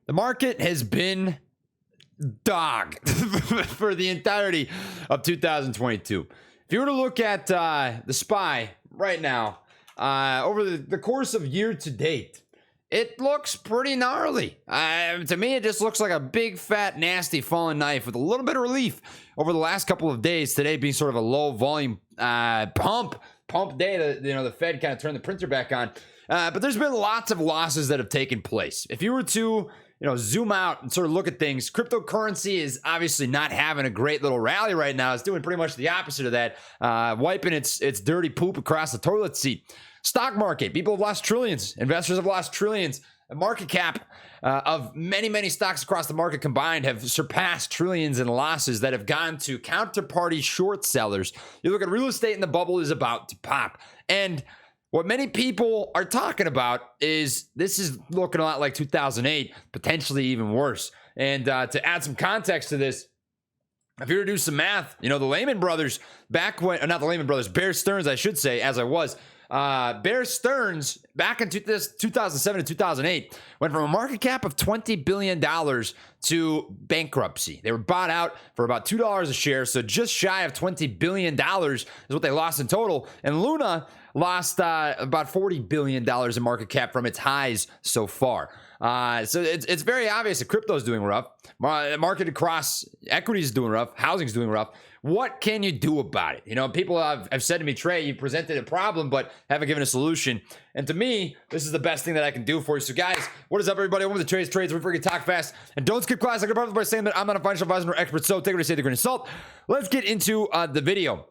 The market has been dog for the entirety of 2022. If you were to look at the SPY right now, over the course of year to date, it looks pretty gnarly. To me, it just looks like a big, fat, nasty falling knife with a little bit of relief over the last couple of days. Today being sort of a low volume pump day. The Fed kind of turned the printer back on. But there's been lots of losses that have taken place. If you were to zoom out and sort of look at things, cryptocurrency is obviously not having a great little rally right now. It's doing pretty much the opposite of that, wiping its dirty poop across the toilet seat. Stock market, people have lost trillions. Investors have lost trillions. The market cap of many stocks across the market combined have surpassed trillions in losses that have gone to counterparty short sellers. You look at real estate and the bubble is about to pop. And what many people are talking about is this is looking a lot like 2008, potentially even worse. And to add some context to this, if you were to do some math, the Lehman Brothers, not the Lehman Brothers, Bear Stearns, I should say, Bear Stearns back in 2007 to 2008 went from a market cap of $20 billion to bankruptcy. They were bought out for about $2 a share, so just shy of $20 billion is what they lost in total. And Luna lost about $40 billion in market cap from its highs so far. So it's very obvious that crypto is doing rough. Market across equities is doing rough. Housing is doing rough. What can you do about it? People have said to me, Trey, you presented a problem, but haven't given a solution. And to me, this is the best thing that I can do for you. So guys, what is up, everybody? Welcome to Trades. We freaking talk fast. And don't skip class. I can probably by saying that I'm not a financial advisor nor expert, so take what I say with a grain of salt. Let's get into the video.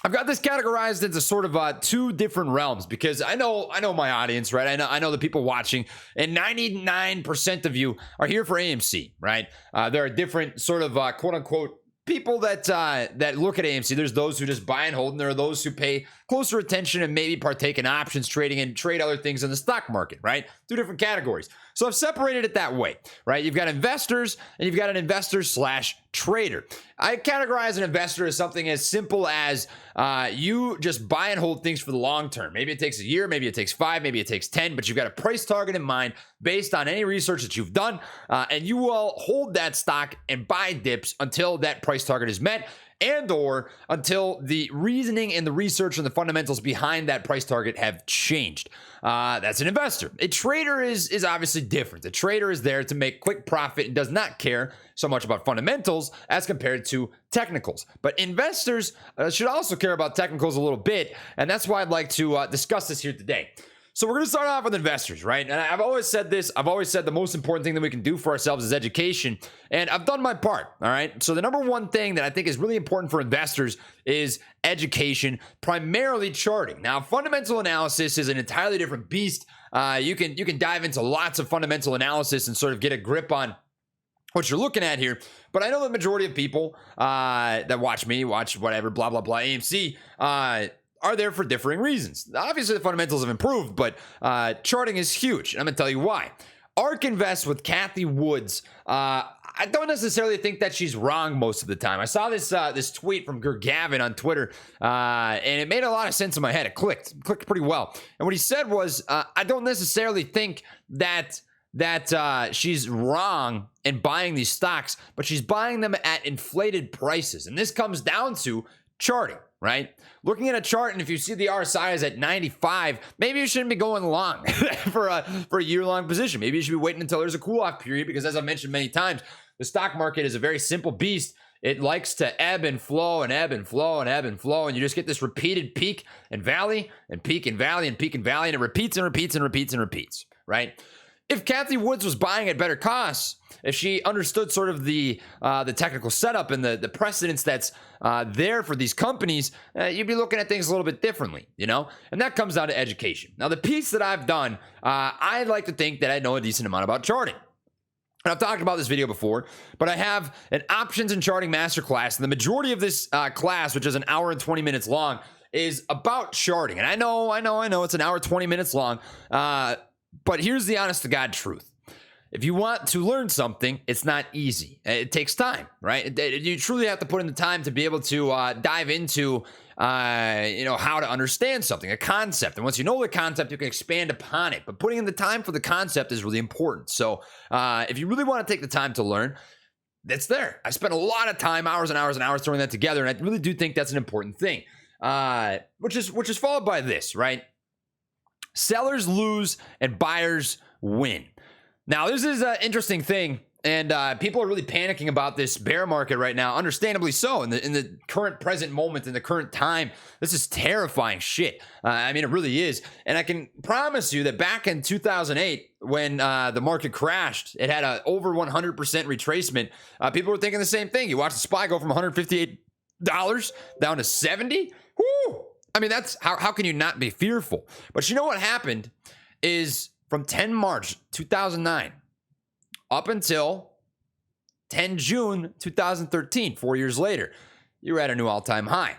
I've got this categorized into sort of two different realms because I know my audience, right? I know the people watching, and 99% of you are here for AMC, right? There are different sort of quote unquote people that look at AMC. There's those who just buy and hold, and there are those who pay closer attention and maybe partake in options trading and trade other things in the stock market, right? Two different categories. So I've separated it that way, right? You've got investors and you've got an investor/trader. I categorize an investor as something as simple as you just buy and hold things for the long term. Maybe it takes a year, maybe it takes 5, maybe it takes 10, but you've got a price target in mind based on any research that you've done, and you will hold that stock and buy dips until that price target is met, and or until the reasoning and the research and the fundamentals behind that price target have changed. That's an investor. A trader is obviously different. The trader is there to make quick profit and does not care so much about fundamentals as compared to technicals. But investors should also care about technicals a little bit, and that's why I'd like to discuss this here today. So we're going to start off with investors, right? And I've always said this. I've always said the most important thing that we can do for ourselves is education. And I've done my part, all right? So the number one thing that I think is really important for investors is education, primarily charting. Now, fundamental analysis is an entirely different beast. You can dive into lots of fundamental analysis and sort of get a grip on what you're looking at here. But I know the majority of people that watch whatever, blah, blah, blah, AMC, are there for differing reasons. Obviously, the fundamentals have improved, but charting is huge. And I'm going to tell you why. ARK Invest with Cathie Woods. I don't necessarily think that she's wrong most of the time. I saw this tweet from Gavin on Twitter, and it made a lot of sense in my head. It clicked pretty well. And what he said was, I don't necessarily think that she's wrong in buying these stocks, but she's buying them at inflated prices. And this comes down to charting, right? Looking at a chart, and if you see the RSI is at 95, maybe you shouldn't be going long for a year-long position. Maybe you should be waiting until there's a cool-off period, because as I've mentioned many times, the stock market is a very simple beast. It likes to ebb and flow and ebb and flow and ebb and flow, and you just get this repeated peak and valley and peak and valley and peak and valley, and it repeats and repeats and repeats and repeats, right? If Cathie Woods was buying at better costs, if she understood sort of the technical setup and the precedence that's there for these companies, you'd be looking at things a little bit differently, And that comes down to education. Now, the piece that I've done, I like to think that I know a decent amount about charting. And I've talked about this video before, but I have an options and charting masterclass, and the majority of this class, which is an hour and 20 minutes long, is about charting. And I know it's an hour 20 minutes long. But here's the honest to God truth. if you want to learn something, it's not easy. It takes time, right? You truly have to put in the time to be able to dive into, how to understand something, a concept. And once you know the concept, you can expand upon it. But putting in the time for the concept is really important. So if you really want to take the time to learn, that's there. I spent a lot of time, hours and hours and hours throwing that together. And I really do think that's an important thing, which is followed by this, right? Sellers lose and buyers win. Now, this is an interesting thing, and people are really panicking about this bear market right now, understandably so. In the current present moment, in the current time, this is terrifying shit. I mean, it really is. And I can promise you that back in 2008, when the market crashed, it had a over 100% retracement. People were thinking the same thing. You watch the SPY go from $158 down to 70. Woo! I mean, that's how can you not be fearful? But you know what happened is from 10 March 2009 up until 10 June 2013, 4 years later, you were at a new all-time high.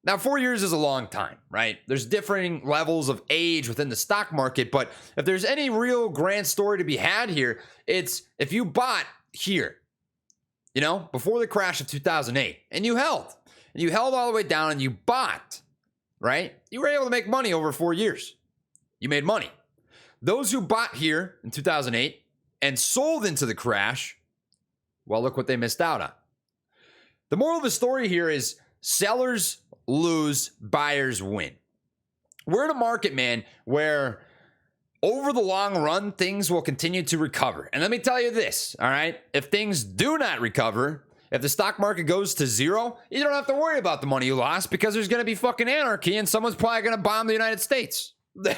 Now, 4 years is a long time, right? There's differing levels of age within the stock market, but if there's any real grand story to be had here, it's if you bought here, before the crash of 2008, and you held all the way down and you bought, right? You were able to make money over 4 years. You made money. Those who bought here in 2008 and sold into the crash, well, look what they missed out on. The moral of the story here is sellers lose, buyers win. We're in a market, man, where over the long run, things will continue to recover. And let me tell you this, all right? If things do not recover, if the stock market goes to zero, you don't have to worry about the money you lost because there's going to be fucking anarchy and someone's probably going to bomb the United States.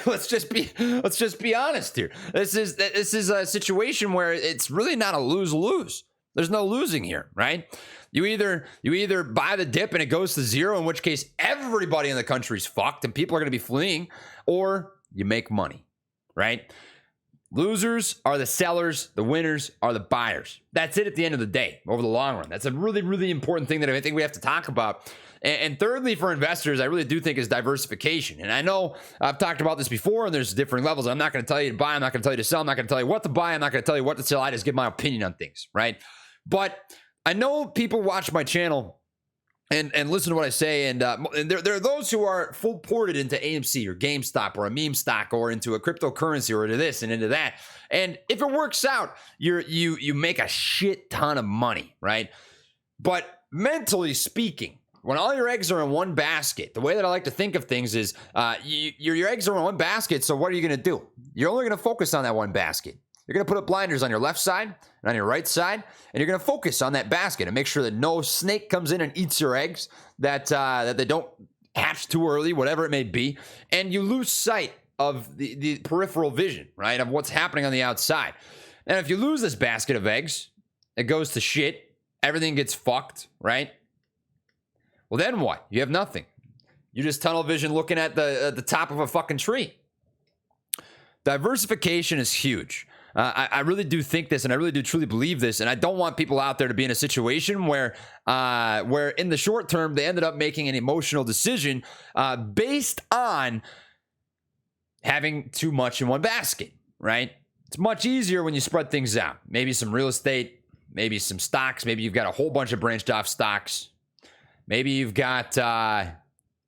Let's just be honest here. This is a situation where it's really not a lose-lose. There's no losing here, right? You either buy the dip and it goes to zero, in which case everybody in the country's fucked and people are going to be fleeing, or you make money, right? Losers are the sellers, the winners are the buyers. That's it at the end of the day, over the long run. That's a really, really important thing that I think we have to talk about. And thirdly, for investors, I really do think is diversification. And I know I've talked about this before, and there's different levels. I'm not going to tell you to buy. I'm not going to tell you to sell. I'm not going to tell you what to buy. I'm not going to tell you what to sell. I just give my opinion on things, right? But I know people watch my channel and listen to what I say, and there are those who are full ported into AMC or GameStop or a meme stock or into a cryptocurrency or into this and into that. And if it works out, you make a shit ton of money, right? But mentally speaking, when all your eggs are in one basket, the way that I like to think of things is your eggs are in one basket, so what are you going to do? You're only going to focus on that one basket. You're going to put up blinders on your left side and on your right side, and you're going to focus on that basket and make sure that no snake comes in and eats your eggs, that they don't hatch too early, whatever it may be, and you lose sight of the peripheral vision, right, of what's happening on the outside. And if you lose this basket of eggs, it goes to shit, everything gets fucked, right? Well, then what? You have nothing. You just tunnel vision looking at the top of a fucking tree. Diversification is huge. I really do think this, and I really do truly believe this, and I don't want people out there to be in a situation where in the short term they ended up making an emotional decision based on having too much in one basket, right? It's much easier when you spread things out. Maybe some real estate, maybe some stocks, maybe you've got a whole bunch of branched off stocks. Maybe you've got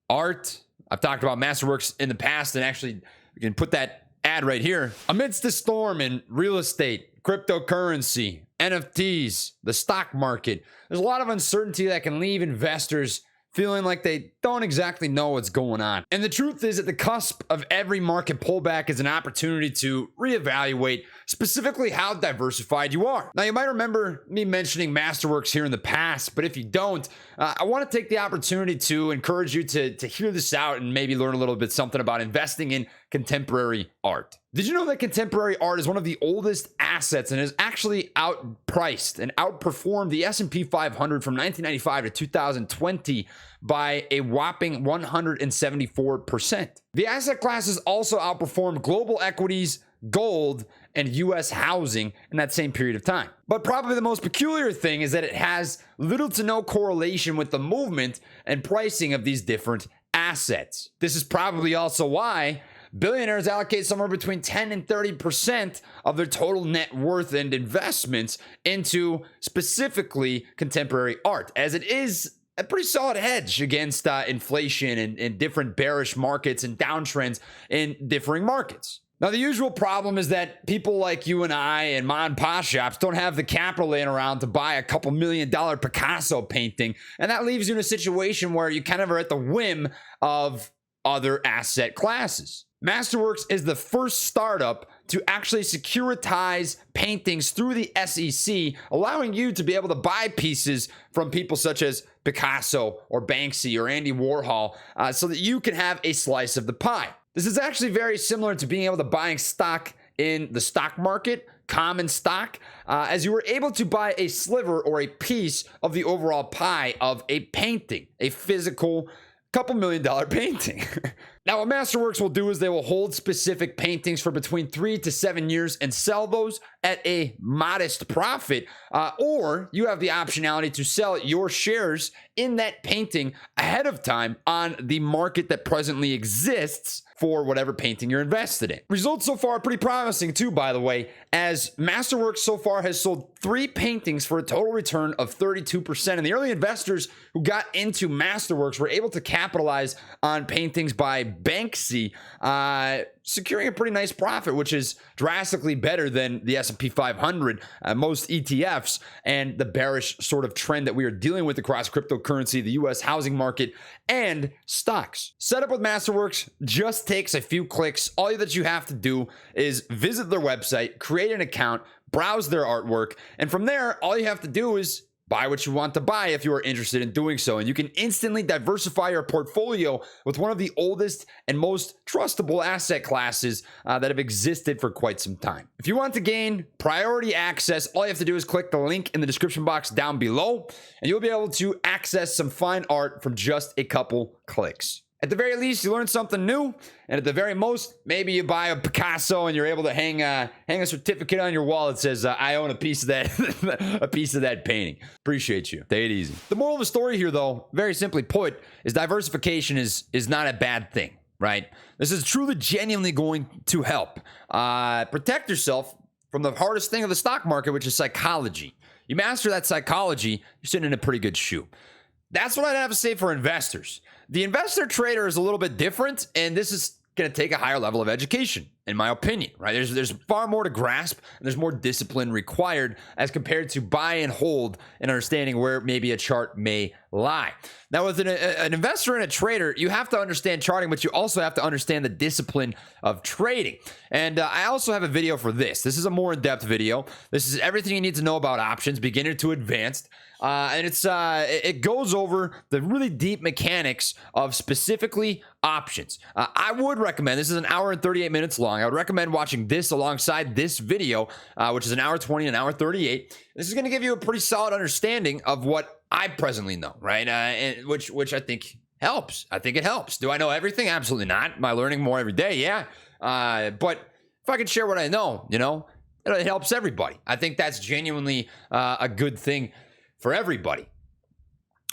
art. I've talked about Masterworks in the past, and actually you can put that ad right here. Amidst the storm in real estate, cryptocurrency, NFTs, the stock market, there's a lot of uncertainty that can leave investors feeling like they don't exactly know what's going on. And the truth is, at the cusp of every market pullback is an opportunity to reevaluate specifically how diversified you are. Now, you might remember me mentioning Masterworks here in the past, but if you don't, I want to take the opportunity to encourage you to hear this out and maybe learn a little bit something about investing in contemporary art. Did you know that contemporary art is one of the oldest assets and is actually outpriced and outperformed the S&P 500 from 1995 to 2020 by a whopping 174%? The asset classes also outperformed global equities, gold, and U.S. housing in that same period of time. But probably the most peculiar thing is that it has little to no correlation with the movement and pricing of these different assets. This is probably also why Billionaires allocate somewhere between 10 and 30% of their total net worth and investments into specifically contemporary art, as it is a pretty solid hedge against inflation and different bearish markets and downtrends in differing markets. Now, the usual problem is that people like you and I and mom and pop shops don't have the capital laying around to buy a couple $1 million Picasso painting. And that leaves you in a situation where you kind of are at the whim of other asset classes. Masterworks is the first startup to actually securitize paintings through the SEC, allowing you to be able to buy pieces from people such as Picasso or Banksy or Andy Warhol so that you can have a slice of the pie. This is actually very similar to being able to buying stock in the stock market, common stock, as you were able to buy a sliver or a piece of the overall pie of a painting, a physical couple $1 million painting. Now, what Masterworks will do is they will hold specific paintings for between 3 to 7 years and sell those at a modest profit, or you have the optionality to sell your shares in that painting ahead of time on the market that presently exists for whatever painting you're invested in. Results so far are pretty promising too, by the way, as Masterworks so far has sold 3 paintings for a total return of 32%. And the early investors who got into Masterworks were able to capitalize on paintings by Banksy, securing a pretty nice profit, which is drastically better than the S&P 500, most ETFs, and the bearish sort of trend that we are dealing with across cryptocurrency, the US housing market, and stocks. Setup with Masterworks just takes a few clicks. All that you have to do is visit their website, create an account, browse their artwork, and from there, all you have to do is buy what you want to buy if you are interested in doing so. And you can instantly diversify your portfolio with one of the oldest and most trustable asset classes that have existed for quite some time. If you want to gain priority access, all you have to do is click the link in the description box down below, and you'll be able to access some fine art from just a couple clicks. At the very least, you learn something new, and at the very most, maybe you buy a Picasso and you're able to hang a certificate on your wall that says, "I own a piece of that, a piece of that painting." Appreciate you. Take it easy. The moral of the story here, though, very simply put, is diversification is not a bad thing, right? This is truly, genuinely going to help protect yourself from the hardest thing of the stock market, which is psychology. You master that psychology, you're sitting in a pretty good shoe. That's what I'd have to say for investors. The investor trader is a little bit different, and this is going to take a higher level of education, in my opinion, right? There's far more to grasp, and there's more discipline required as compared to buy and hold and understanding where maybe a chart may lie. Now, with an investor and a trader, you have to understand charting, but you also have to understand the discipline of trading. And I also have a video for this. This is a more in-depth video. This is everything you need to know about options, beginner to advanced. And it goes over the really deep mechanics of specifically options. I would recommend, this is an hour and 38 minutes long. I would recommend watching this alongside this video, which is an hour 20, an hour 38. This is going to give you a pretty solid understanding of what I presently know, right? And which I think helps. I think it helps. Do I know everything? Absolutely not. Am I learning more every day? Yeah. But if I can share what I know, it helps everybody. I think that's genuinely a good thing for everybody.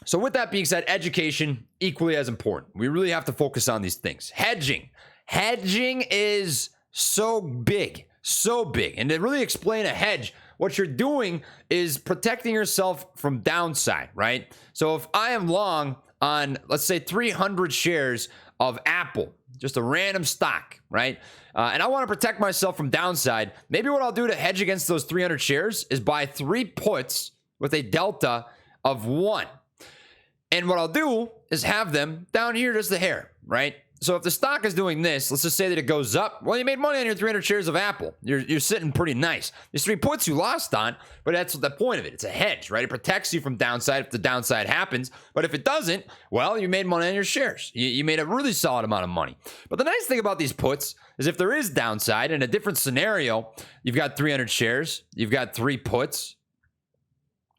So with that being said, education equally as important. We really have to focus on these things. Hedging is so big. And to really explain a hedge, what you're doing is protecting yourself from downside, right? So if I am long on, let's say, 300 shares of Apple, just a random stock, right? And I want to protect myself from downside, maybe what I'll do to hedge against those 300 shares is buy 3 puts with a delta of 1. And what I'll do is have them down here just a hair, right? So if the stock is doing this, let's just say that it goes up. Well, you made money on your 300 shares of Apple. You're sitting pretty nice. These 3 puts you lost on, but that's the point of it. It's a hedge, right? It protects you from downside if the downside happens. But if it doesn't, well, you made money on your shares. You made a really solid amount of money. But the nice thing about these puts is if there is downside in a different scenario, you've got 300 shares, you've got 3 puts,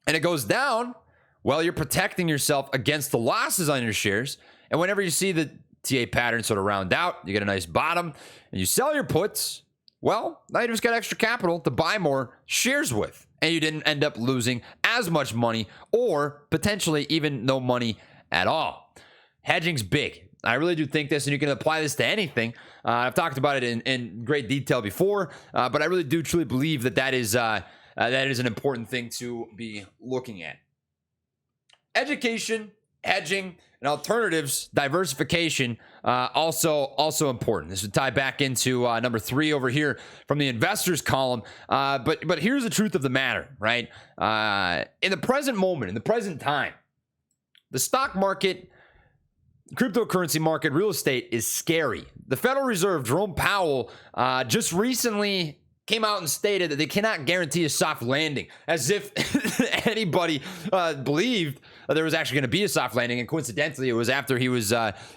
and it goes down, well, you're protecting yourself against the losses on your shares. And whenever you see the TA pattern sort of round out, you get a nice bottom, and you sell your puts, well, now you just got extra capital to buy more shares with. And you didn't end up losing as much money or potentially even no money at all. Hedging's big. I really do think this, and you can apply this to anything. I've talked about it in great detail before, but I really do truly believe that is an important thing to be looking at. Education, hedging, and alternatives, diversification, also important. This would tie back into number 3 over here from the investors column. But here's the truth of the matter, right? In the present moment, in the present time, the stock market, cryptocurrency market, real estate is scary. The Federal Reserve, Jerome Powell, just recently came out and stated that they cannot guarantee a soft landing, as if anybody believed there was actually going to be a soft landing. And coincidentally, it was after he was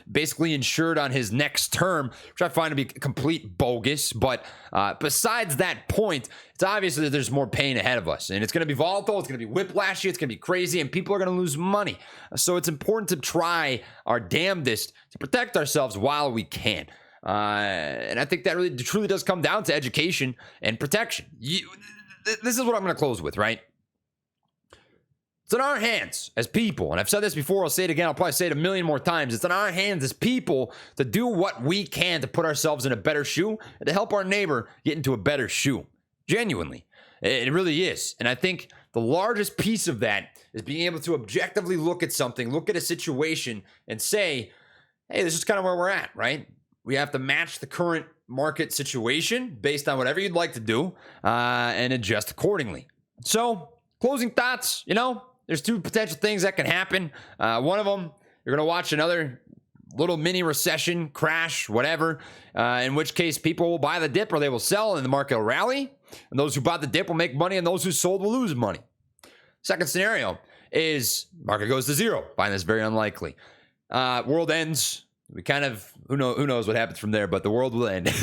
basically insured on his next term, which I find to be complete bogus. But besides that point, it's obvious that there's more pain ahead of us, and it's going to be volatile, it's going to be whiplashy, it's going to be crazy, and people are going to lose money. So it's important to try our damnedest to protect ourselves while we can. And I think that really truly does come down to education and protection. This is what I'm going to close with, right? It's in our hands as people, and I've said this before, I'll say it again, I'll probably say it a million more times. It's in our hands as people to do what we can to put ourselves in a better shoe and to help our neighbor get into a better shoe. Genuinely. It really is. And I think the largest piece of that is being able to objectively look at something, look at a situation, and say, hey, this is kind of where we're at, right? We have to match the current market situation based on whatever you'd like to do and adjust accordingly. So, closing thoughts, there's 2 potential things that can happen. One of them, you're going to watch another little mini recession, crash, whatever, in which case people will buy the dip or they will sell and the market will rally. And those who bought the dip will make money and those who sold will lose money. Second scenario is market goes to zero. Find this very unlikely. World ends. We kind of, who knows what happens from there, but the world will end. and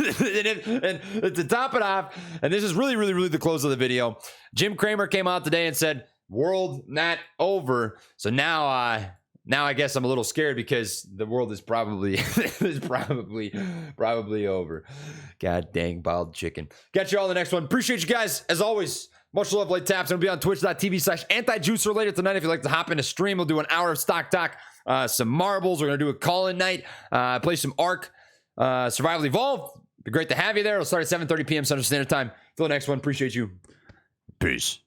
to top it off, and this is really, really, really the close of the video, Jim Cramer came out today and said, world not over. So now I guess I'm a little scared because the world is probably over. God dang, bald chicken. Catch you all in the next one. Appreciate you guys. As always, much love, late taps. I'll be on twitch.tv/antijuicer later tonight. If you'd like to hop in a stream, we'll do an hour of stock talk, some marbles. We're going to do a call-in night, play some Ark, Survival Evolved. Be great to have you there. It'll start at 7:30 p.m. Central Standard Time. Till the next one. Appreciate you. Peace.